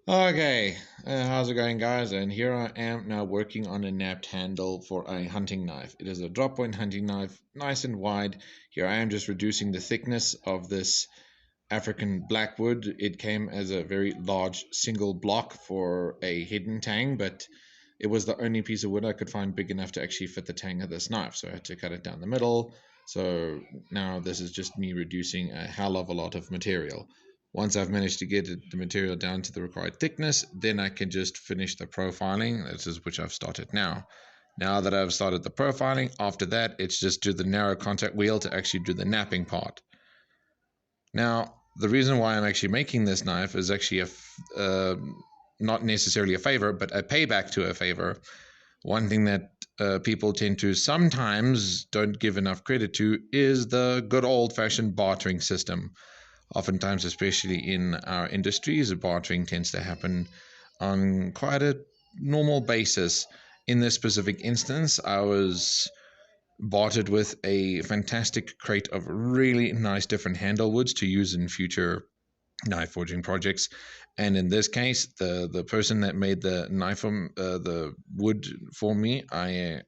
Okay, how's it going, guys? And here I am now working on a napped handle for a hunting knife. It is a drop point hunting knife, nice and wide. Here I am just reducing the thickness of this African blackwood. It came as a very large single block for a hidden tang, but it was the only piece of wood I could find big enough to actually fit the tang of this knife. So I had to cut it down the middle. So now this is just me reducing a hell of a lot of material. Once I've managed to get the material down to the required thickness, then I can just finish the profiling. This is which I've started now. Now that I've started the profiling, after that, it's just do the narrow contact wheel to actually do the napping part. Now, the reason why I'm actually making this knife is actually not necessarily a favor, but a payback to a favor. One thing that people tend to sometimes don't give enough credit to is the good old-fashioned bartering system. Oftentimes, especially in our industries, bartering tends to happen on quite a normal basis. In this specific instance, I was bartered with a fantastic crate of really nice different handle woods to use in future knife forging projects. And in this case, the person that made the knife the wood for me, I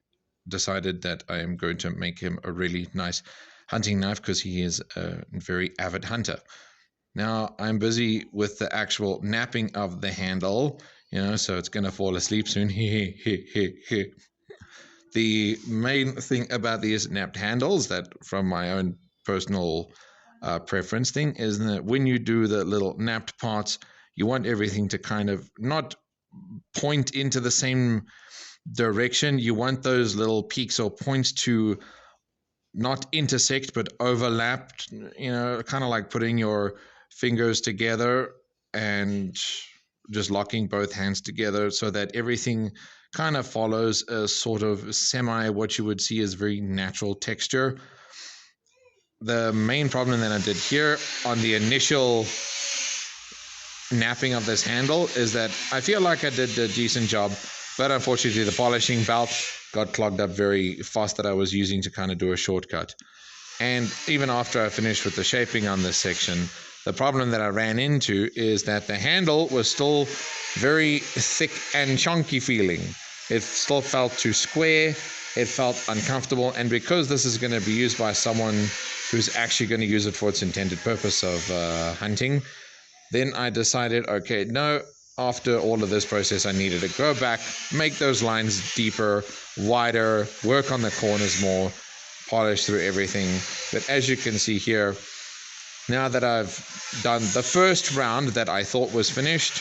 decided that I am going to make him a really nice hunting knife because he is a very avid hunter. Now I'm busy with the actual napping of the handle, so it's going to fall asleep soon. The main thing about these napped handles, that from my own personal preference thing, is that when you do the little napped parts, you want everything to kind of not point into the same direction. You want those little peaks or points to not intersect but overlap, kind of like putting your fingers together and just locking both hands together so that everything kind of follows a sort of what you would see as very natural texture. The main problem that I did here on the initial napping of this handle is that I feel like I did a decent job, but unfortunately the polishing belt got clogged up very fast that I was using to kind of do a shortcut. And even after I finished with the shaping on this section, the problem that I ran into is that the handle was still very thick and chunky feeling. It still felt too square, it felt uncomfortable, and because this is going to be used by someone who's actually going to use it for its intended purpose of hunting, then I decided, okay, no, after all of this process, I needed to go back, make those lines deeper, wider, work on the corners more, polish through everything. But as you can see here, now that I've done the first round that I thought was finished,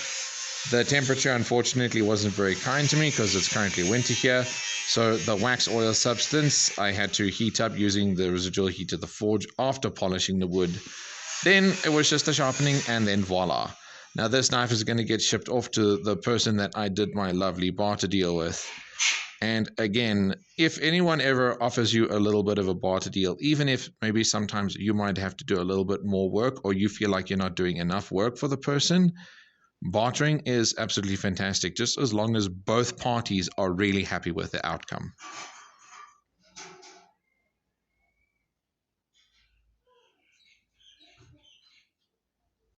the temperature unfortunately wasn't very kind to me because it's currently winter here. So the wax oil substance I had to heat up using the residual heat of the forge after polishing the wood. Then it was just a sharpening, and then voila. Now this knife is going to get shipped off to the person that I did my lovely barter deal with. And again, if anyone ever offers you a little bit of a barter deal, even if maybe sometimes you might have to do a little bit more work or you feel like you're not doing enough work for the person, bartering is absolutely fantastic, just as long as both parties are really happy with the outcome.